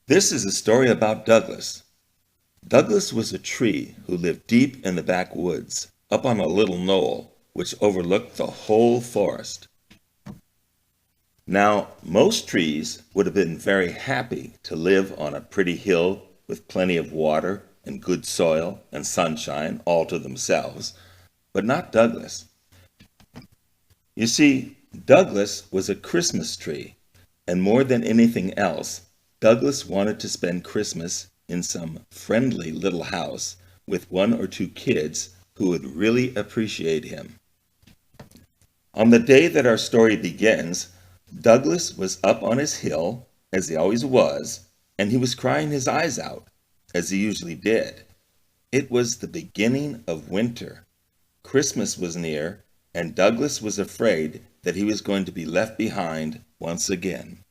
This is a story about Douglas. Douglas was a tree who lived deep in the backwoods, up on a little knoll, which overlooked the whole forest. Now, most trees would have been very happy to live on a pretty hill with plenty of water and good soil and sunshine all to themselves, but not Douglas. You see, Douglas was a Christmas tree, and more than anything else, Douglas wanted to spend Christmas in some friendly little house with one or two kids who would really appreciate him. On the day that our story begins, Douglas was up on his hill, as he always was, and he was crying his eyes out, as he usually did. It was the beginning of winter. Christmas was near, and Douglas was afraid that he was going to be left behind once again.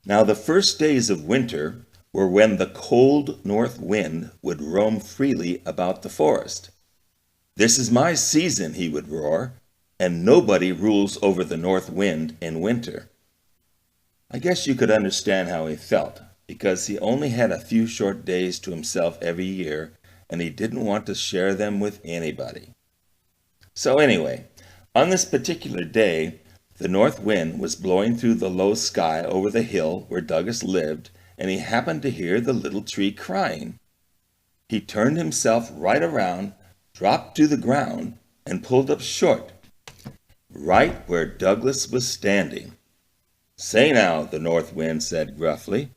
Now, the first days of winter were when the cold north wind would roam freely about the forest. "This is my season," he would roar, "and nobody rules over the north wind in winter." I guess you could understand how he felt, because he only had a few short days to himself every year, and he didn't want to share them with anybody. So anyway, on this particular day, the north wind was blowing through the low sky over the hill where Douglas lived, and he happened to hear the little tree crying. He turned himself right around, dropped to the ground, and pulled up short, right where Douglas was standing. "Say now," the north wind said gruffly,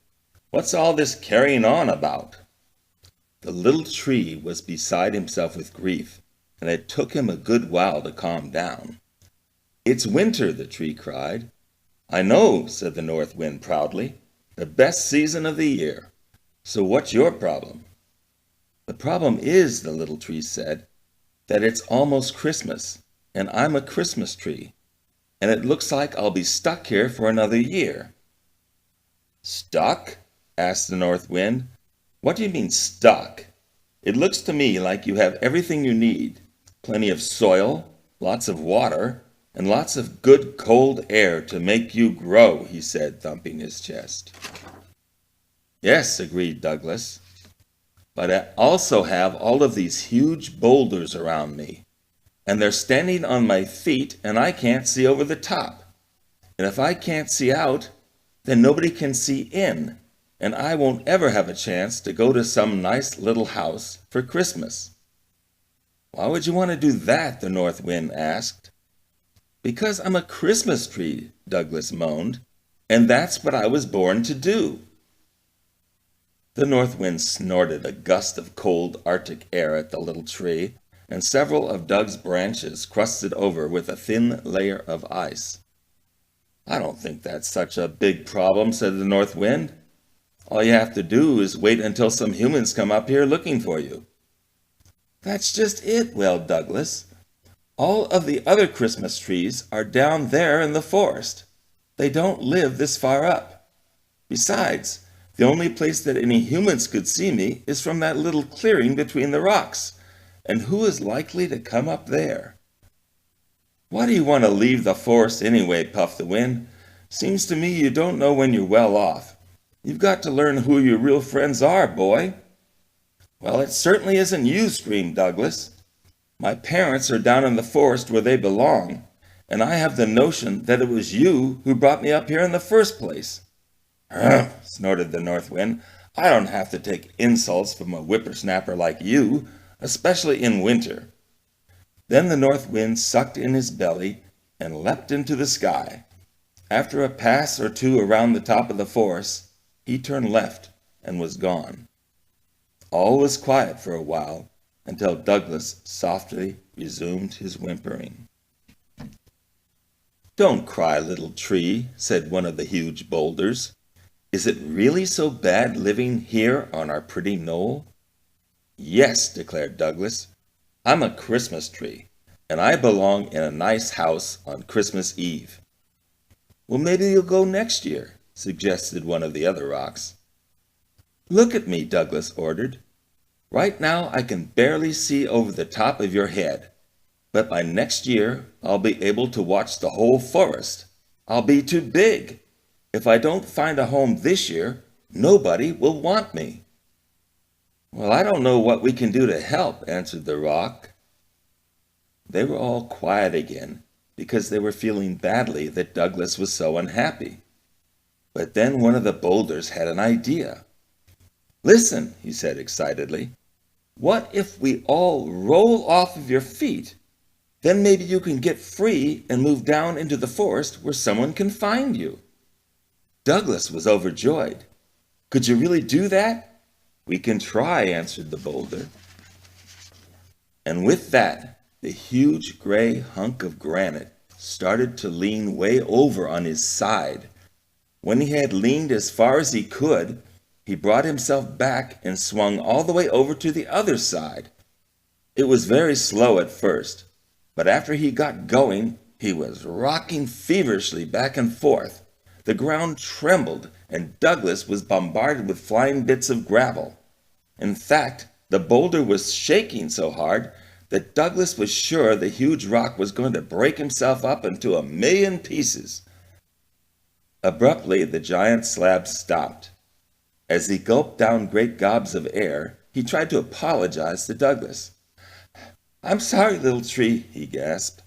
"what's all this carrying on about?" The little tree was beside himself with grief, and it took him a good while to calm down. "It's winter," the tree cried. "I know," said the north wind proudly, "the best season of the year. So what's your problem?" "The problem is," the little tree said, "that it's almost Christmas, and I'm a Christmas tree, and it looks like I'll be stuck here for another year." "Stuck?" asked the north wind. "What do you mean stuck? It looks to me like you have everything you need. Plenty of soil, lots of water, and lots of good cold air to make you grow," he said, thumping his chest. "Yes," agreed Douglas, "but I also have all of these huge boulders around me, and they're standing on my feet, and I can't see over the top. And if I can't see out, then nobody can see in, and I won't ever have a chance to go to some nice little house for Christmas." "Why would you want to do that?" the north wind asked. "Because I'm a Christmas tree," Douglas moaned, "and that's what I was born to do." The north wind snorted a gust of cold Arctic air at the little tree, and several of Doug's branches crusted over with a thin layer of ice. "I don't think that's such a big problem," said the north wind. "All you have to do is wait until some humans come up here looking for you." "That's just it," wailed Douglas. "All of the other Christmas trees are down there in the forest. They don't live this far up. Besides, the only place that any humans could see me is from that little clearing between the rocks, and who is likely to come up there?" "Why do you want to leave the forest anyway?" puffed the wind. "Seems to me you don't know when you're well off. You've got to learn who your real friends are, boy." "Well, it certainly isn't you," screamed Douglas. "My parents are down in the forest where they belong, and I have the notion that it was you who brought me up here in the first place." "Humph!" snorted the north wind. "I don't have to take insults from a whippersnapper like you, especially in winter." Then the north wind sucked in his belly and leapt into the sky. After a pass or two around the top of the forest, he turned left and was gone. All was quiet for a while, until Douglas softly resumed his whimpering. "Don't cry, little tree," said one of the huge boulders. "Is it really so bad living here on our pretty knoll?" "Yes," declared Douglas. "I'm a Christmas tree, and I belong in a nice house on Christmas Eve." "Well, maybe you'll go next year," suggested one of the other rocks. "Look at me," Douglas ordered. "Right now I can barely see over the top of your head, but by next year I'll be able to watch the whole forest. I'll be too big." If I don't find a home this year, nobody will want me." "Well, I don't know what we can do to help," answered the rock. They were all quiet again because they were feeling badly that Douglas was so unhappy. But then one of the boulders had an idea. "Listen," he said excitedly. "What if we all roll off of your feet? Then maybe you can get free and move down into the forest where someone can find you." Douglas was overjoyed. "Could you really do that?" "We can try," answered the boulder. And with that, the huge gray hunk of granite started to lean way over on his side. When he had leaned as far as he could, he brought himself back and swung all the way over to the other side. It was very slow at first, but after he got going, he was rocking feverishly back and forth. The ground trembled, and Douglas was bombarded with flying bits of gravel. In fact, the boulder was shaking so hard that Douglas was sure the huge rock was going to break himself up into 1,000,000 pieces. Abruptly, the giant slab stopped. As he gulped down great gobs of air, he tried to apologize to Douglas. "I'm sorry, little tree," he gasped.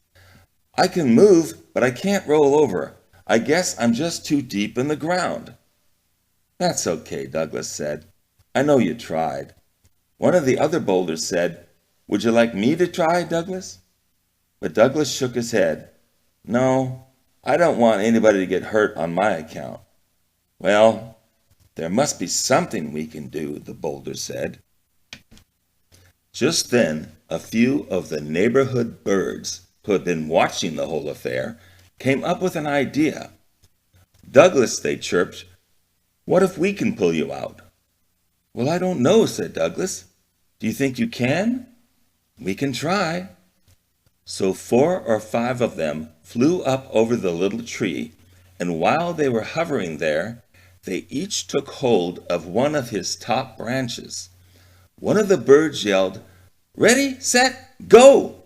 "I can move, but I can't roll over. I guess I'm just too deep in the ground." "That's okay," Douglas said. "I know you tried." One of the other boulders said, "Would you like me to try, Douglas?" But Douglas shook his head. "No, I don't want anybody to get hurt on my account." "Well, there must be something we can do," the boulder said. Just then, a few of the neighborhood birds, who had been watching the whole affair, came up with an idea. "Douglas," they chirped, "what if we can pull you out?" "Well, I don't know," said Douglas. "Do you think you can?" "We can try." So 4 or 5 of them flew up over the little tree, and while they were hovering there, they each took hold of one of his top branches. One of the birds yelled, "Ready, set, go!"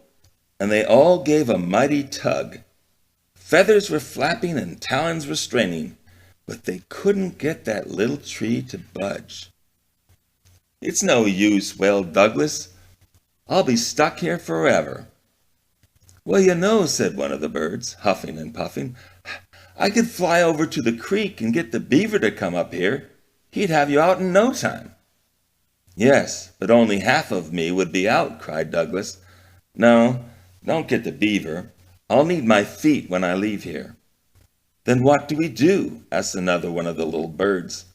and they all gave a mighty tug. Feathers were flapping and talons were straining, but they couldn't get that little tree to budge. "It's no use," wailed Douglas. "I'll be stuck here forever." "Well, you know," said one of the birds, huffing and puffing, "I could fly over to the creek and get the beaver to come up here. He'd have you out in no time." "Yes, but only half of me would be out," cried Douglas. "No, don't get the beaver. I'll need my feet when I leave here." "Then what do we do?" asked another one of the little birds.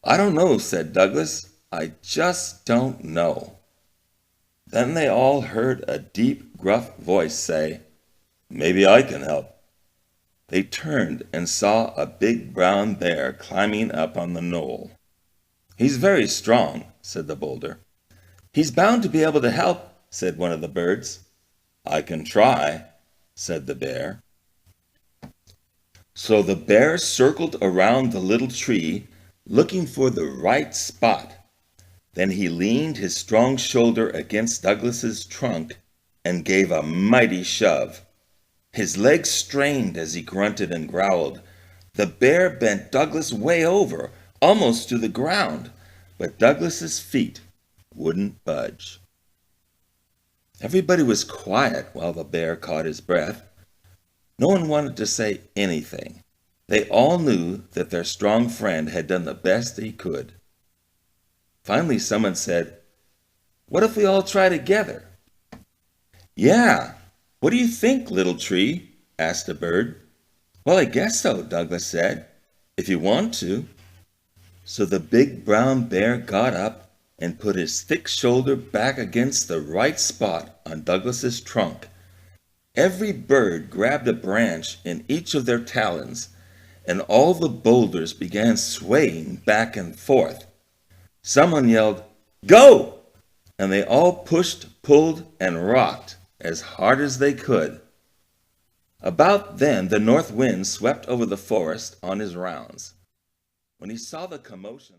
"I don't know," said Douglas. "I just don't know." Then they all heard a deep, gruff voice say, "Maybe I can help." They turned and saw a big brown bear climbing up on the knoll. "He's very strong," said the boulder. "He's bound to be able to help," said one of the birds. "I can try," said the bear. So the bear circled around the little tree, looking for the right spot. Then he leaned his strong shoulder against Douglas's trunk and gave a mighty shove. His legs strained as he grunted and growled. The bear bent Douglas way over, almost to the ground, but Douglas's feet wouldn't budge. Everybody was quiet while the bear caught his breath. No one wanted to say anything. They all knew that their strong friend had done the best he could. Finally, someone said, "What if we all try together?" "Yeah, what do you think, little tree?" asked a bird. "Well, I guess so," Douglas said, "if you want to." So the big brown bear got up and put his thick shoulder back against the right spot on Douglas's trunk. Every bird grabbed a branch in each of their talons, and all the boulders began swaying back and forth. Someone yelled, "Go!" and they all pushed, pulled, and rocked as hard as they could. About then the north wind swept over the forest on his rounds. When he saw the commotion